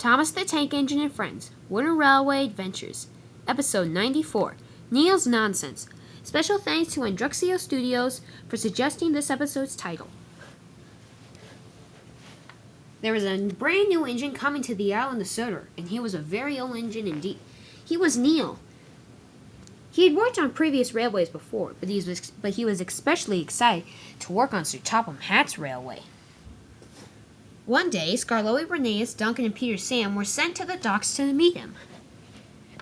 Thomas the Tank Engine and Friends, Wooden Railway Adventures, Episode 94, Neil's Nonsense. Special thanks to Andruxio Studios for suggesting this episode's title. There was a brand new engine coming to the Island of Sodor, and he was a very old engine indeed. He was Neil. He had worked on previous railways before, but he was especially excited to work on Sir Topham Hatt's railway. One day, Skarloey, Rheneas, Duncan, and Peter Sam were sent to the docks to meet him.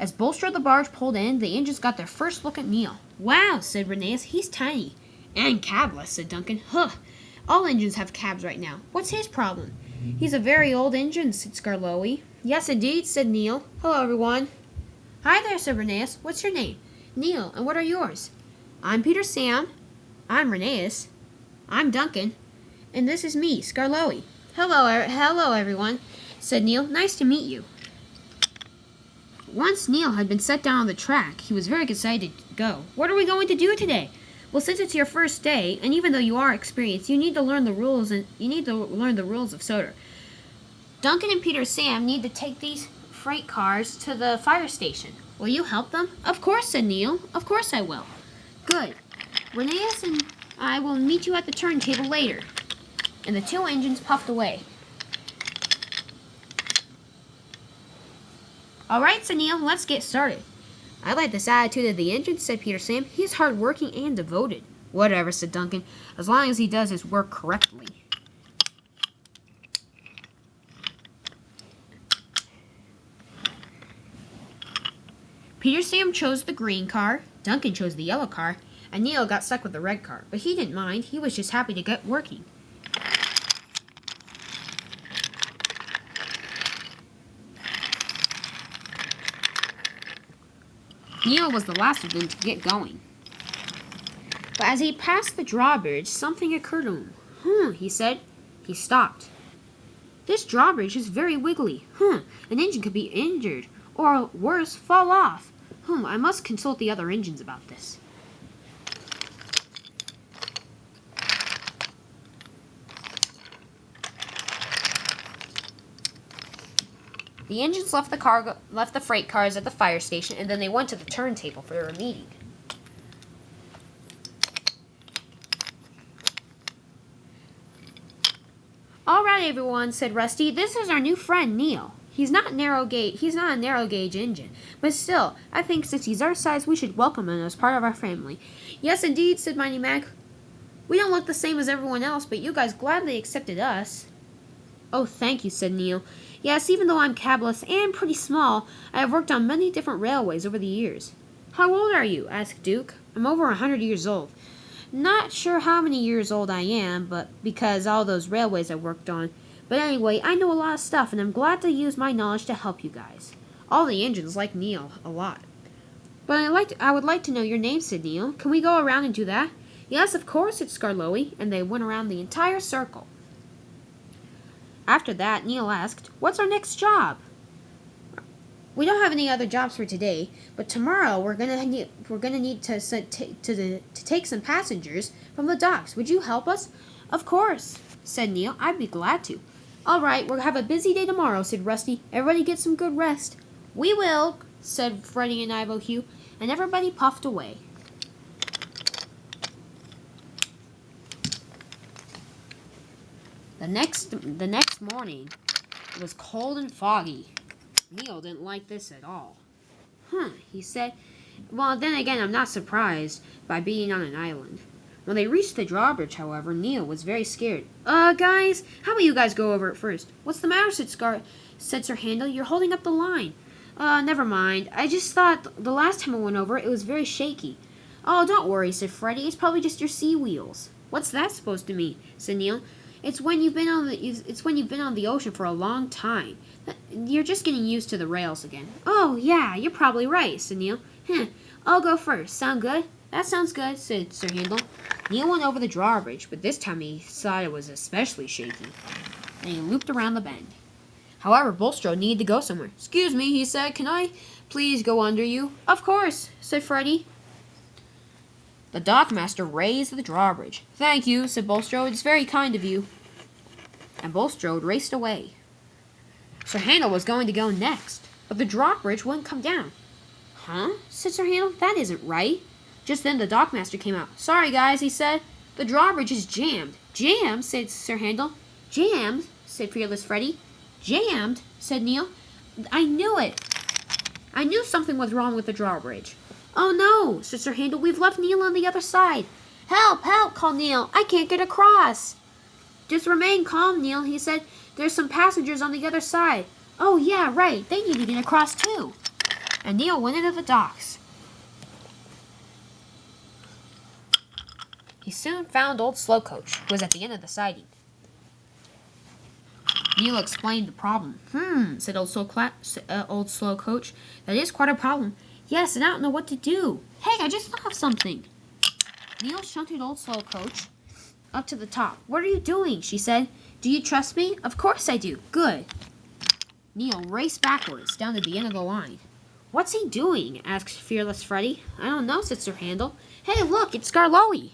As Bolster the barge pulled in, the engines got their first look at Neil. "Wow," said Rheneas, "he's tiny." "And cabless," said Duncan. "Huh, all engines have cabs right now. What's his problem?" "He's a very old engine," said Skarloey. "Yes, indeed," said Neil. "Hello, everyone." "Hi there," said Rheneas. "What's your name?" "Neil, and what are yours?" "I'm Peter Sam." "I'm Rheneas." "I'm Duncan." "And this is me, Skarloey." Hello, everyone," said Neil. "Nice to meet you." Once Neil had been set down on the track, he was very excited to go. "What are we going to do today?" "Well, since it's your first day, and even though you are experienced, you need to learn the rules of Sodor. Duncan and Peter Sam need to take these freight cars to the fire station. Will you help them?" "Of course," said Neil. "Of course I will." "Good. Rheneas and I will meet you at the turntable later." And the two engines puffed away. "All right," said Neil, "let's get started." "I like this attitude of the engine," said Peter Sam. "He's hard-working and devoted." "Whatever," said Duncan, "as long as he does his work correctly." Peter Sam chose the green car, Duncan chose the yellow car, and Neil got stuck with the red car. But he didn't mind. He was just happy to get working. Neil was the last of them to get going. But as he passed the drawbridge, something occurred to him. He said. He stopped. "This drawbridge is very wiggly. An engine could be injured, or worse, fall off. I must consult the other engines about this." The engines left the freight cars at the fire station, and then they went to the turntable for their meeting. "All right, everyone," said Rusty. "This is our new friend, Neil. He's not a narrow gauge engine, but still, I think since he's our size, we should welcome him as part of our family." "Yes, indeed," said Mighty Mac. "We don't look the same as everyone else, but you guys gladly accepted us." "Oh, thank you," said Neil. "Yes, even though I'm cabless and pretty small, I have worked on many different railways over the years." "How old are you?" asked Duke. "I'm over 100 years old." "Not sure how many years old I am, but because all those railways I worked on. But anyway, I know a lot of stuff, and I'm glad to use my knowledge to help you guys." All the engines liked Neil a lot. "But I would like to know your name," said Neil. "Can we go around and do that?" "Yes, of course," said Skarloey, and they went around the entire circle. After that, Neil asked, "What's our next job?" "We don't have any other jobs for today, but tomorrow we're gonna need to take some passengers from the docks. Would you help us?" "Of course," said Neil. "I'd be glad to." "All right, we'll have a busy day tomorrow," said Rusty. "Everybody get some good rest." "We will," said Freddie and Ivo Hugh, and everybody puffed away. The next morning, it was cold and foggy. Neil didn't like this at all. He said. "Well, then again, I'm not surprised by being on an island." When they reached the drawbridge, however, Neil was very scared. Guys, how about you guys go over it first?" "What's the matter?" said Sir Handel. "You're holding up the line." Never mind. I just thought the last time I went over it was very shaky." "Oh, don't worry," said Freddie. "It's probably just your sea wheels." "What's that supposed to mean?" said Neil. It's when you've been on the ocean for a long time. You're just getting used to the rails again." "Oh, yeah, you're probably right," said Neil. "I'll go first. Sound good?" "That sounds good," said Sir Handel. Neil went over the drawbridge, but this time he thought it was especially shaky, and he looped around the bend. However, Bulstrode needed to go somewhere. "Excuse me," he said. "Can I please go under you?" "Of course," said Freddie. The dockmaster raised the drawbridge. "Thank you," said Bulstrode. "It's very kind of you." And Bulstrode raced away. Sir Handel was going to go next, but the drawbridge wouldn't come down. Huh? Said Sir Handel. That isn't right. Just then the dockmaster came out. Sorry, guys, he said. The drawbridge is jammed. Jammed? Said Sir Handel. Jammed? Said Fearless Freddy. Jammed? Said Neil. I knew it. I knew something was wrong with the drawbridge. Oh no, said Sir Handel. We've left Neil on the other side. Help, help, called Neil. I can't get across. Just remain calm, Neil, he said. There's some passengers on the other side. Oh yeah, right. They need to get across too. And Neil went into the docks. He soon found old Slowcoach, who was at the end of the siding. Neil explained the problem. Said old Slowcoach. That is quite a problem. Yes, and I don't know what to do. Hey, I just thought of something. Neil shunted old Slowcoach up to the top. What are you doing? She said. Do you trust me? Of course I do. Good. Neil raced backwards down to the end of the line. What's he doing? Asked Fearless Freddy. I don't know, said Sir Handel. Hey, look, it's Skarloey.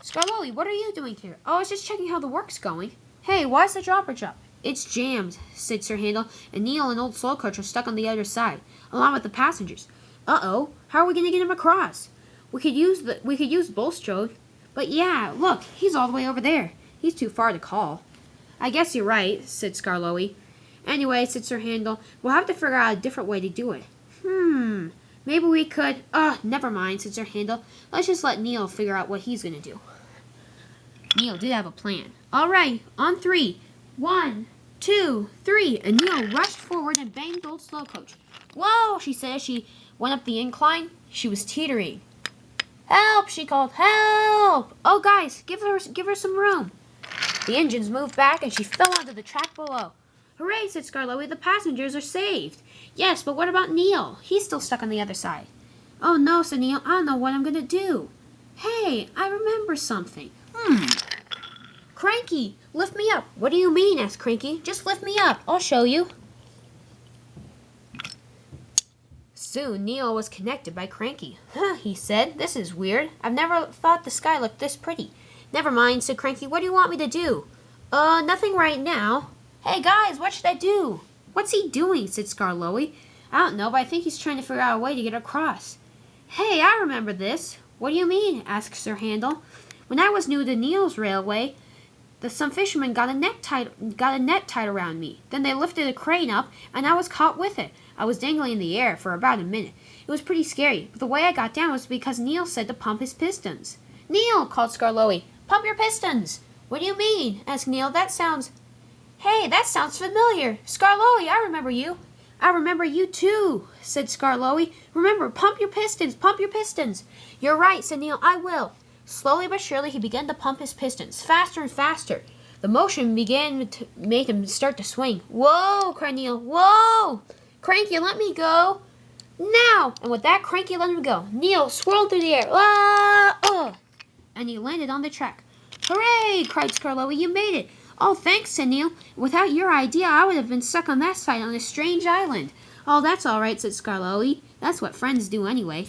Skarloey, what are you doing here? Oh, I was just checking how the work's going. Hey, why's the drawbridge up? It's jammed, said Sir Handel, and Neil and old Slowcoach are stuck on the other side, along with the passengers. Uh-oh, how are we going to get him across? We could use Bulstrode, but yeah, look, he's all the way over there. He's too far to call. I guess you're right, said Skarloey. Anyway, said Sir Handel, we'll have to figure out a different way to do it. Maybe we could... never mind, said Sir Handel. Let's just let Neil figure out what he's going to do. Neil did have a plan. All right, on 3. 1, 2, 3. And Neil rushed forward and banged old Slowcoach. Whoa, she said as she went up the incline. She was teetering. Help, she called. Help! Oh, guys, give her some room. The engines moved back and she fell onto the track below. Hooray, said Skarloey. The passengers are saved. Yes, but what about Neil? He's still stuck on the other side. Oh, no, said Neil. I don't know what I'm going to do. Hey, I remember something. Cranky, lift me up. What do you mean? Asked Cranky. Just lift me up. I'll show you. Soon Neil was connected by Cranky. He said. This is weird. I've never thought the sky looked this pretty. Never mind, said Cranky. What do you want me to do? Nothing right now. Hey, guys, what should I do? What's he doing? Said Skarloey. I don't know, but I think he's trying to figure out a way to get across. Hey, I remember this. What do you mean? Asked Sir Handel. When I was new to Neil's railway, some fishermen got a net tied around me. Then they lifted a crane up, and I was caught with it. I was dangling in the air for about a minute. It was pretty scary, but the way I got down was because Neil said to pump his pistons. Neil, called Skarloey, pump your pistons. What do you mean? Asked Neil. Hey, that sounds familiar. Skarloey, I remember you. I remember you too, said Skarloey. Remember, pump your pistons, pump your pistons. You're right, said Neil, I will. Slowly but surely he began to pump his pistons, faster and faster. The motion began to make him start to swing. Whoa, cried Neil, whoa! Cranky, let me go. Now! And with that, Cranky let him go. Neil swirled through the air. And he landed on the track. Hooray, cried Skarloey, you made it. Oh, thanks, said Neil. Without your idea, I would have been stuck on that side on a strange island. Oh, that's all right, said Skarloey. That's what friends do anyway.